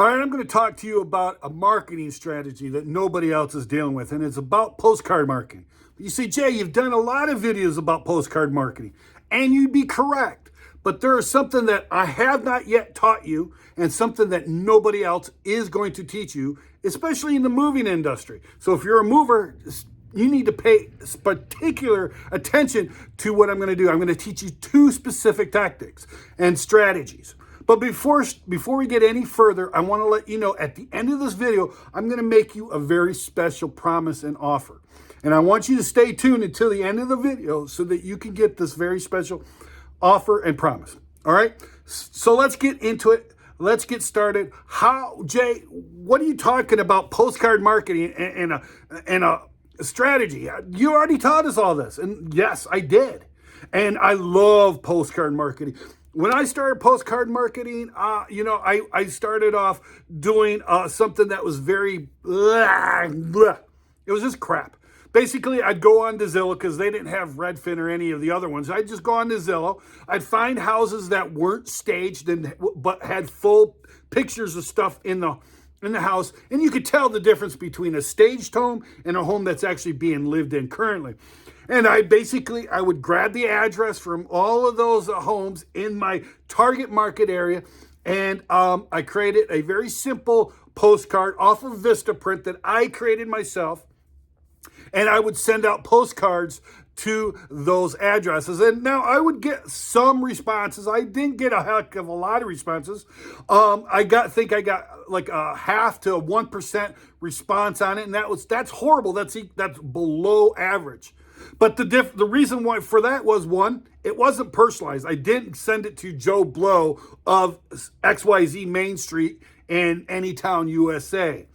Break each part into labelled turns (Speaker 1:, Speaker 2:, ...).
Speaker 1: All right, I'm going to talk to you about a marketing strategy that nobody else is dealing with, and it's about postcard marketing. You say, Jay, you've done a lot of videos about postcard marketing, and you'd be correct. But there is something that I have not yet taught you, and something that nobody else is going to teach you, especially in the moving industry. So if you're a mover, you need to pay particular attention to what I'm going to do. I'm going to teach you 2 specific tactics and strategies. But before we get any further, I want to let you know at the end of this video, I'm going to make you a very special promise and offer. And I want you to stay tuned until the end of the video so that you can get this very special offer and promise. All right? So let's get into it. Let's get started. Jay, what are you talking about postcard marketing and a strategy? You already taught us all this. And yes, I did. And I love postcard marketing. When I started postcard marketing, I started off doing something that was very, it was just crap. Basically, I'd go on to Zillow because they didn't have Redfin or any of the other ones. I'd just go on to Zillow. I'd find houses that weren't staged but had full pictures of stuff in the house. And you could tell the difference between a staged home and a home that's actually being lived in currently. And I would grab the address from all of those homes in my target market area. And I created a very simple postcard off of Vistaprint that I created myself. And I would send out postcards to those addresses. And now I would get some responses. I didn't get a heck of a lot of responses. I got like a 0.5 to 1% response on it. And that's horrible. That's below average. But the reason why for that was, one, it wasn't personalized. I didn't send it to Joe Blow of XYZ Main Street in Anytown, USA,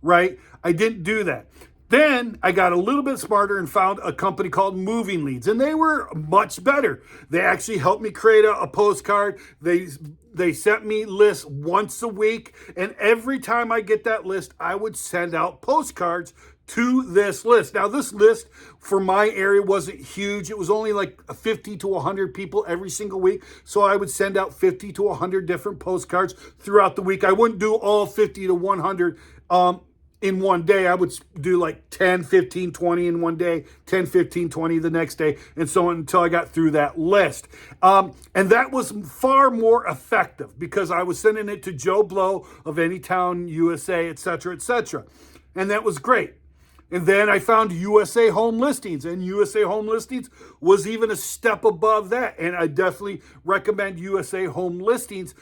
Speaker 1: right? I didn't do that. Then I got a little bit smarter and found a company called Moving Leads, and they were much better. They actually helped me create a postcard. They sent me lists once a week, and every time I get that list, I would send out postcards to this list. Now, this list for my area wasn't huge. It was only like 50 to 100 people every single week. So I would send out 50 to 100 different postcards throughout the week. I wouldn't do all 50 to 100 in one day. I would do like 10, 15, 20 in one day, 10, 15, 20 the next day, and so on until I got through that list. And that was far more effective because I was sending it to Joe Blow of Anytown, USA, et cetera, et cetera. And that was great. And then I found USA Home Listings, and USA Home Listings was even a step above that. And I definitely recommend USA Home Listings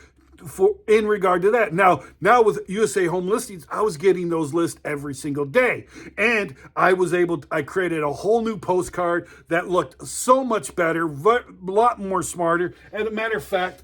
Speaker 1: in regard to that. Now with USA Home Listings, I was getting those lists every single day. And I created a whole new postcard that looked so much better, a lot more smarter. And a matter of fact,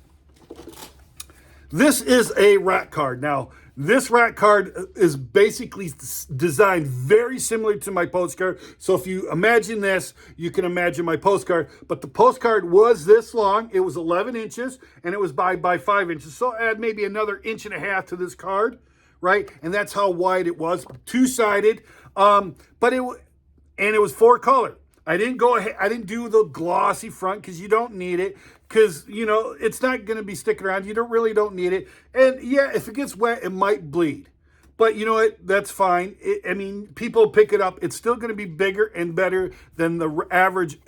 Speaker 1: this is a rat card. Now, this rat card is basically designed very similar to my postcard. So if you imagine this, you can imagine my postcard. But the postcard was this long. It was 11 inches, and it was by 5 inches. So add maybe another 1.5 inches to this card, right? And that's how wide it was, 2-sided. But it was 4-color. I didn't do the glossy front because you don't need it, because, it's not going to be sticking around. You don't need it. And yeah, if it gets wet, it might bleed. But you know what? That's fine. People pick it up. It's still going to be bigger and better than the average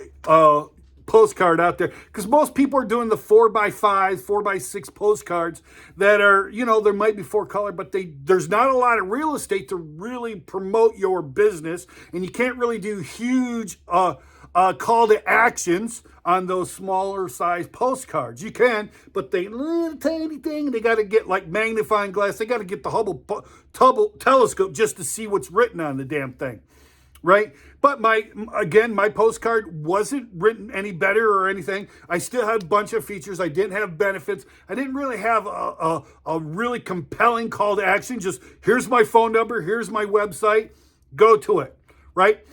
Speaker 1: postcard out there, because most people are doing the 4x5, 4x6 postcards that are, there might be 4-color, but there's not a lot of real estate to really promote your business, and you can't really do huge call to actions on those smaller size postcards. You can, but they little tiny thing. They got to get like magnifying glass. They got to get the Hubble telescope just to see what's written on the damn thing. Right? But my postcard wasn't written any better or anything. I still had a bunch of features. I didn't have benefits. I didn't really have a really compelling call to action. Just, here's my phone number. Here's my website. Go to it. Right?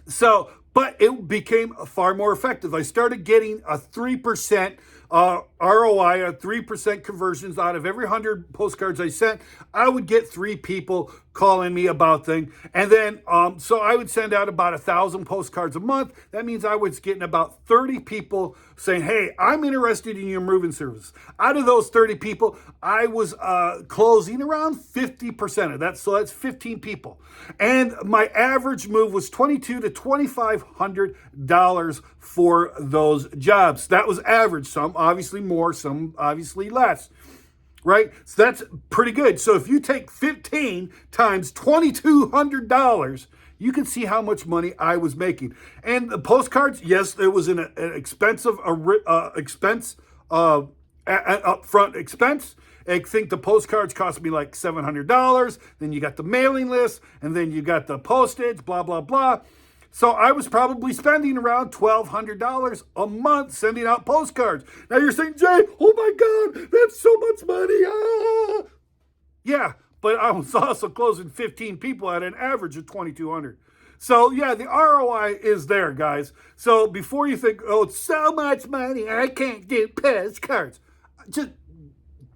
Speaker 1: So, but it became far more effective. I started getting a 3% ROI, a 3% conversions out of every 100 postcards I sent. I would get 3 people calling me about things. And then, so I would send out about 1,000 postcards a month. That means I was getting about 30 people saying, hey, I'm interested in your moving service. Out of those 30 people, I was closing around 50% of that. So that's 15 people. And my average move was $2,200 to $2,500 for those jobs. That was average. Some obviously more, some obviously less. Right? So that's pretty good. So if you take 15 times $2,200, you can see how much money I was making. And the postcards, yes, it was an expensive upfront expense. I think the postcards cost me like $700. Then you got the mailing list, and then you got the postage, blah, blah, blah. So I was probably spending around $1,200 a month sending out postcards. Now you're saying, Jay, oh my God, that's so much money. Ah. Yeah, but I was also closing 15 people at an average of $2,200. So yeah, the ROI is there, guys. So before you think, oh, it's so much money, I can't do postcards. Just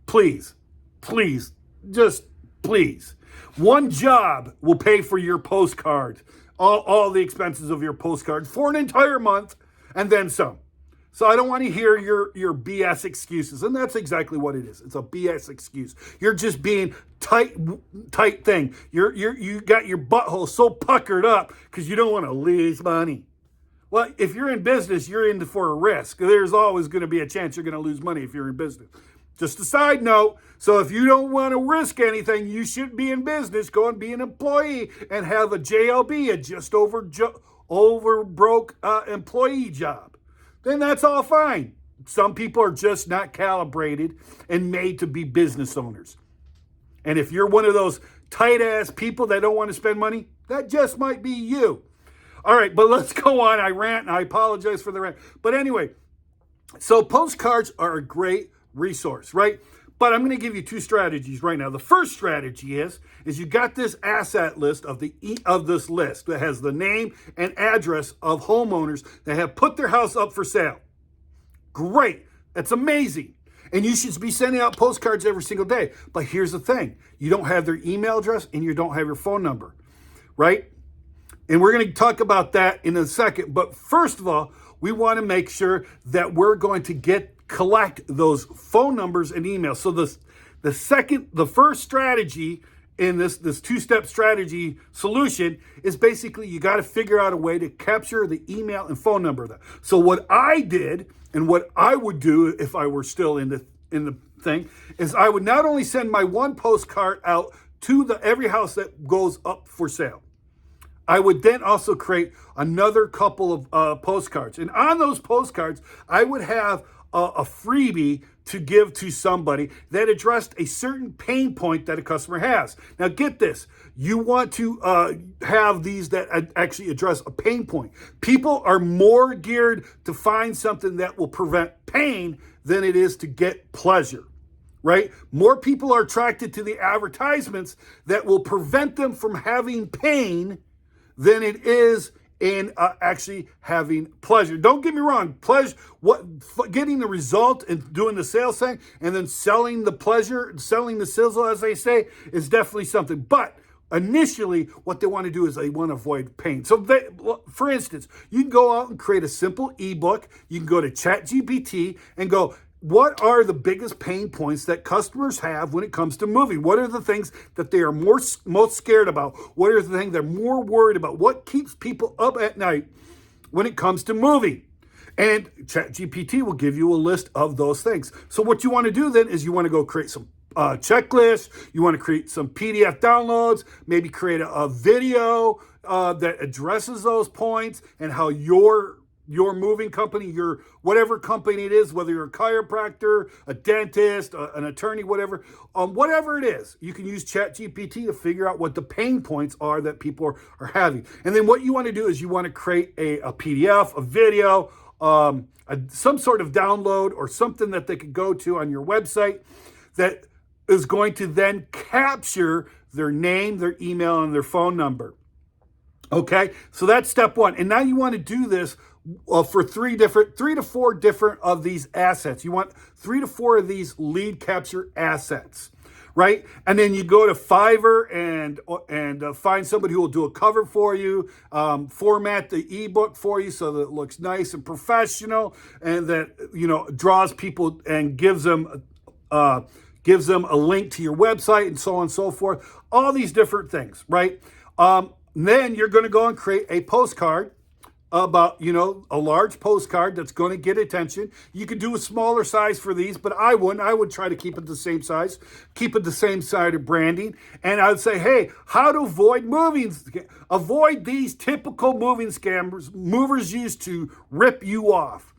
Speaker 1: please, just please. One job will pay for your postcard. All the expenses of your postcard for an entire month and then some. So I don't want to hear your BS excuses. And that's exactly what it is. It's a BS excuse. You're just being tight thing. You got your butthole so puckered up because you don't want to lose money. Well, if you're in business, you're in for a risk. There's always going to be a chance you're going to lose money if you're in business. Just a side note. So if you don't want to risk anything, you shouldn't be in business. Go and be an employee and have a JOB, a just over broke employee job. Then that's all fine. Some people are just not calibrated and made to be business owners. And if you're one of those tight ass people that don't want to spend money, that just might be you. All right, but let's go on. I rant and I apologize for the rant. But anyway, so postcards are a great resource, right? But I'm going to give you two strategies right now. The first strategy is you got this asset list of this list that has the name and address of homeowners that have put their house up for sale. Great. That's amazing. And you should be sending out postcards every single day. But here's the thing. You don't have their email address and you don't have your phone number, right? And we're going to talk about that in a second. But first of all, we want to make sure that we're going to collect those phone numbers and emails. So the first strategy in this two-step strategy solution is basically you got to figure out a way to capture the email and phone number of that. So what I did and what I would do if I were still in the thing is I would not only send my one postcard out to every house that goes up for sale. I would then also create another couple of postcards. And on those postcards, I would have a freebie to give to somebody that addressed a certain pain point that a customer has. Now get this, you want to have these that actually address a pain point. People are more geared to find something that will prevent pain than it is to get pleasure, right? More people are attracted to the advertisements that will prevent them from having pain than it is in actually having pleasure. Don't get me wrong, getting the result and doing the sales thing and then selling the pleasure, selling the sizzle, as they say, is definitely something. But initially, what they want to do is they want to avoid pain. So for instance, you can go out and create a simple ebook. You can go to ChatGPT and go, what are the biggest pain points that customers have when it comes to moving? What are the things that they are most scared about? What are the things they're more worried about? What keeps people up at night when it comes to moving? And ChatGPT will give you a list of those things. So what you want to do then is you want to go create some checklists. You want to create some PDF downloads, maybe create a video that addresses those points and how your moving company, your whatever company it is, whether you're a chiropractor, a dentist, an attorney, whatever it is, you can use ChatGPT to figure out what the pain points are that people are having. And then what you want to do is you want to create a PDF, a video, some sort of download or something that they could go to on your website that is going to then capture their name, their email, and their phone number. Okay, so that's step one. And now you want to do this for three to four different of these assets. You want 3 to 4 of these lead capture assets, right? And then you go to Fiverr and find somebody who will do a cover for you, format the ebook for you so that it looks nice and professional, and that draws people and gives them a link to your website and so on and so forth. All these different things, right? Then you're going to go and create a postcard about, a large postcard that's going to get attention. You could do a smaller size for these, but I wouldn't. I would try to keep it the same size, keep it the same side of branding. And I would say, hey, how to avoid these typical moving scammers, movers used to rip you off.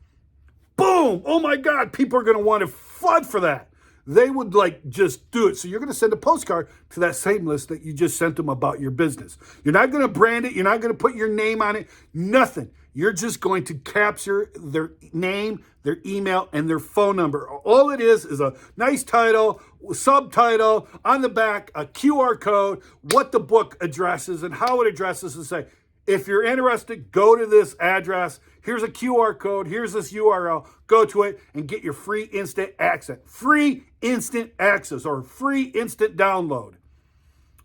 Speaker 1: Boom! Oh my God, people are going to want to flood for that. They would just do it. So you're going to send a postcard to that same list that you just sent them about your business. You're not going to brand it. You're not going to put your name on it. Nothing. You're just going to capture their name, their email, and their phone number. All it is a nice title, subtitle, on the back, a QR code, what the book addresses and how it addresses, and say, if you're interested, go to this address. Here's a QR code. Here's this URL. Go to it and get your free instant access. Free instant access or free instant download.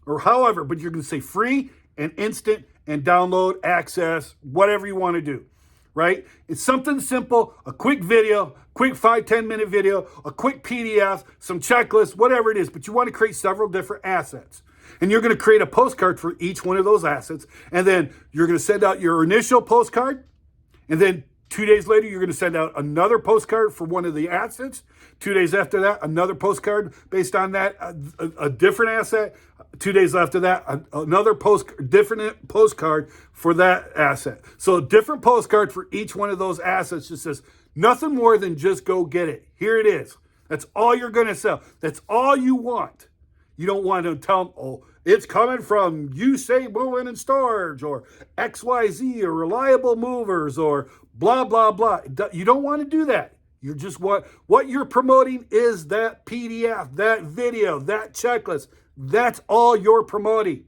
Speaker 1: Or however, but you're going to say free and instant and download access, whatever you want to do, right? It's something simple, a quick video, quick 5-10 minute video, a quick PDF, some checklists, whatever it is. But you want to create several different assets. And you're going to create a postcard for each one of those assets. And then you're going to send out your initial postcard. And then 2 days later, you're going to send out another postcard for one of the assets. 2 days after that, another postcard based on that, a different asset. 2 days after that, another different postcard for that asset. So a different postcard for each one of those assets just says, nothing more than just go get it. Here it is. That's all you're going to sell. That's all you want. You don't want to tell them, oh, it's coming from You Say Moving and Storage or XYZ or Reliable Movers or blah, blah, blah. You don't want to do that. You just want, what you're promoting is that PDF, that video, that checklist. That's all you're promoting.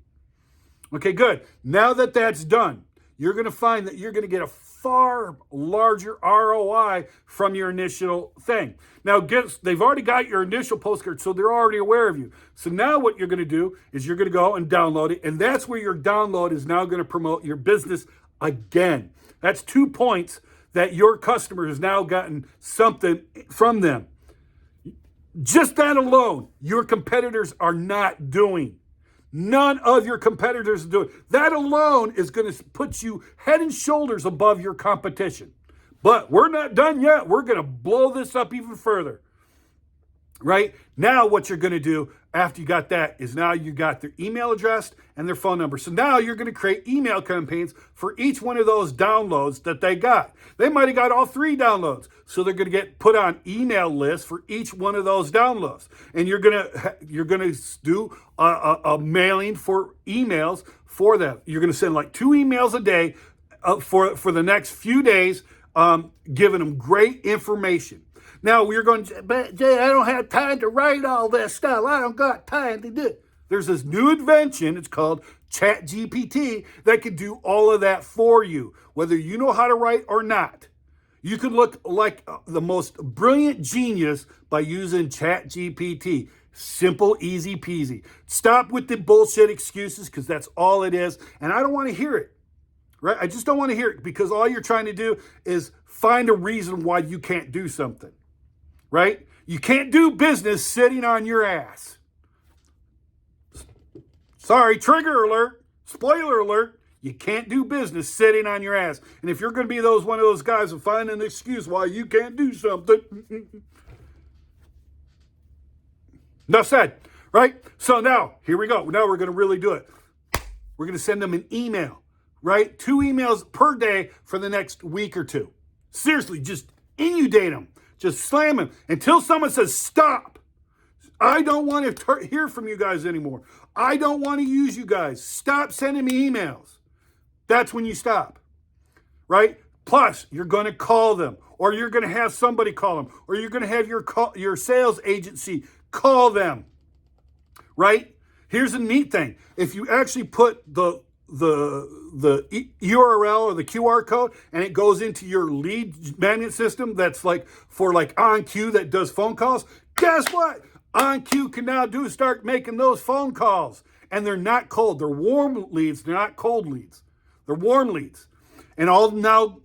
Speaker 1: Okay, good. Now that that's done, you're going to find that you're going to get a far larger ROI from your initial thing. Now, they've already got your initial postcard, so they're already aware of you. So now what you're going to do is you're going to go and download it, and that's where your download is now going to promote your business again. That's 2 points that your customer has now gotten something from them. Just that alone, your competitors are not doing. None of your competitors do it. That alone is going to put you head and shoulders above your competition. But we're not done yet. We're going to blow this up even further. Right? Now what you're going to do after you got that is now you got their email address and their phone number. So now you're going to create email campaigns for each one of those downloads that they got. They might have got all 3 downloads. So they're going to get put on email lists for each one of those downloads. And you're going to do a mailing for emails for them. You're going to send 2 emails a day for the next few days, giving them great information. Now, we're going, but Jay, I don't have time to write all this stuff. I don't got time to do it. There's this new invention, it's called ChatGPT, that can do all of that for you, whether you know how to write or not. You can look like the most brilliant genius by using ChatGPT. Simple, easy peasy. Stop with the bullshit excuses, because that's all it is, and I don't want to hear it. Right? I just don't want to hear it, because all you're trying to do is find a reason why you can't do something. Right? You can't do business sitting on your ass. Sorry, trigger alert, spoiler alert. You can't do business sitting on your ass. And if you're going to be one of those guys and find an excuse why you can't do something, enough said, right? So now, here we go. Now we're going to really do it. We're going to send them an email, right? 2 emails per day for the next week or 2. Seriously, just inundate them. Just slam them until someone says, stop. I don't want to hear from you guys anymore. I don't want to use you guys. Stop sending me emails. That's when you stop, right? Plus, you're going to call them, or you're going to have somebody call them, or you're going to have your sales agency call them, right? Here's a neat thing. If you actually put the URL or the QR code and it goes into your lead magnet system that's for OnQ that does phone calls, guess what? On cue can now start making those phone calls. And they're not cold. They're warm leads. They're not cold leads. They're warm leads. And all now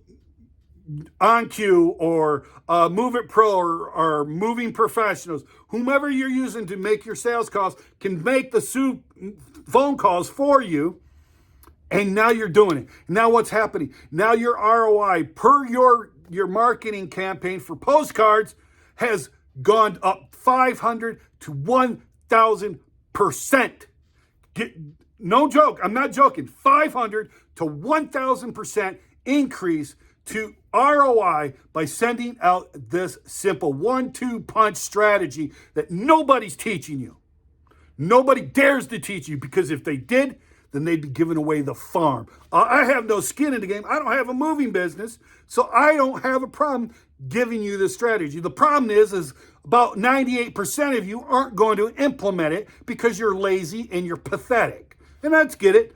Speaker 1: On Cue or Move It Pro or Moving Professionals, whomever you're using to make your sales calls, can make the phone calls for you. And now you're doing it. Now what's happening? Now your ROI per your marketing campaign for postcards has gone up 500 to 1,000%. No joke. I'm not joking. 500 to 1,000% increase to ROI by sending out this simple 1-2 punch strategy that nobody's teaching you. Nobody dares to teach you, because if they did, then they'd be giving away the farm. I have no skin in the game. I don't have a moving business, so I don't have a problem giving you this strategy. The problem is about 98% of you aren't going to implement it because you're lazy and you're pathetic. And I get it.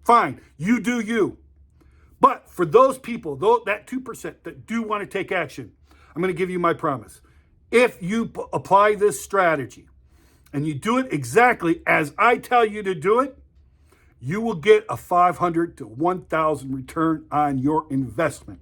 Speaker 1: Fine, you do you. But for those people, that 2% that do want to take action, I'm going to give you my promise. If you apply this strategy and you do it exactly as I tell you to do it, you will get a 500 to 1,000 return on your investment,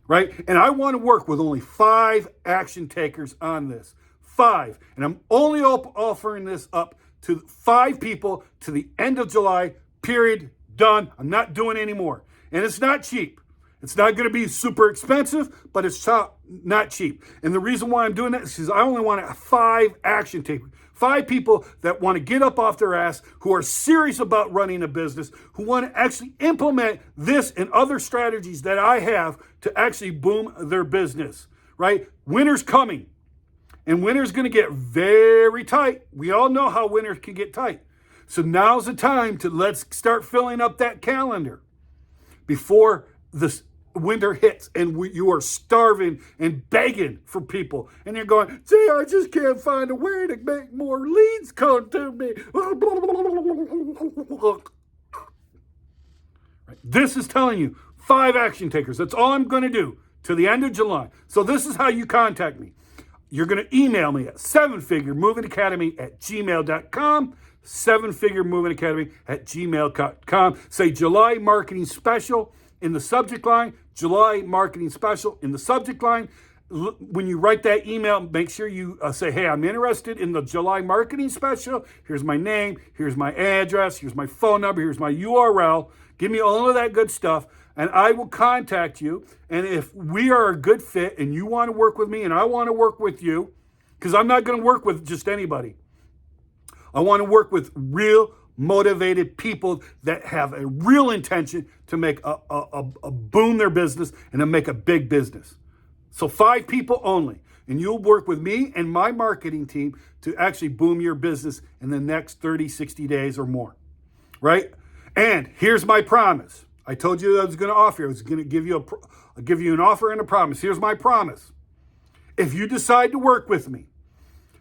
Speaker 1: right? And I want to work with only 5 action takers on this. 5. And I'm only offering this up to 5 people to the end of July, period, done. I'm not doing any more. And it's not cheap. It's not going to be super expensive, but it's not cheap. And the reason why I'm doing that is because I only want 5 action takers. 5 people that want to get up off their ass, who are serious about running a business, who want to actually implement this and other strategies that I have to actually boom their business, right? Winter's coming, and winter's going to get very tight. We all know how winter can get tight. So now's the time to let's start filling up that calendar before this winter hits and you are starving and begging for people, and you're going, gee, I just can't find a way to make more leads come to me. This is telling you 5 action takers. That's all I'm going to do to the end of July. So this is how you contact me. You're going to email me at 7figuremovingacademy@gmail.com. 7figuremovingacademy@gmail.com. Say July Marketing Special in the subject line. July Marketing Special in the subject line. When you write that email, make sure you say, hey, I'm interested in the July Marketing Special. Here's my name. Here's my address. Here's my phone number. Here's my URL. Give me all of that good stuff, and I will contact you. And if we are a good fit and you want to work with me and I want to work with you, because I'm not going to work with just anybody. I want to work with real motivated people that have a real intention to make a boom their business and to make a big business. So 5 people only. And you'll work with me and my marketing team to actually boom your business in the next 30, 60 days or more. Right? And here's my promise. I told you I was going to offer. I was going to give you an offer and a promise. Here's my promise. If you decide to work with me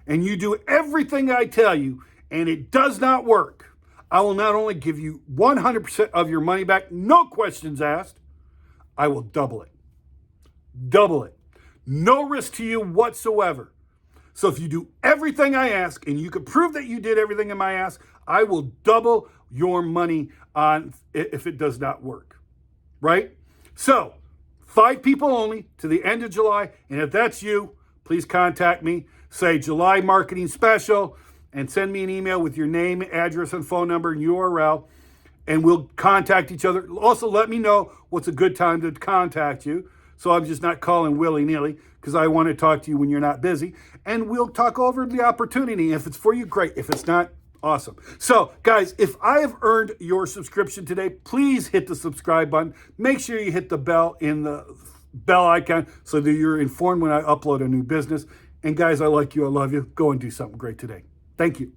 Speaker 1: and you do everything I tell you and it does not work, I will not only give you 100% of your money back, no questions asked, I will double it. Double it. No risk to you whatsoever. So if you do everything I ask and you can prove that you did everything in my ask, I will double your money on if it does not work. Right? So 5 people only to the end of July. And if that's you, please contact me. Say July Marketing Special, and send me an email with your name, address, and phone number and URL, and we'll contact each other. Also, let me know what's a good time to contact you, so I'm just not calling willy-nilly, because I want to talk to you when you're not busy, and we'll talk over the opportunity. If it's for you, great. If it's not, awesome. So, guys, if I have earned your subscription today, please hit the subscribe button. Make sure you hit the bell in the bell icon so that you're informed when I upload a new business. And guys, I like you. I love you. Go and do something great today. Thank you.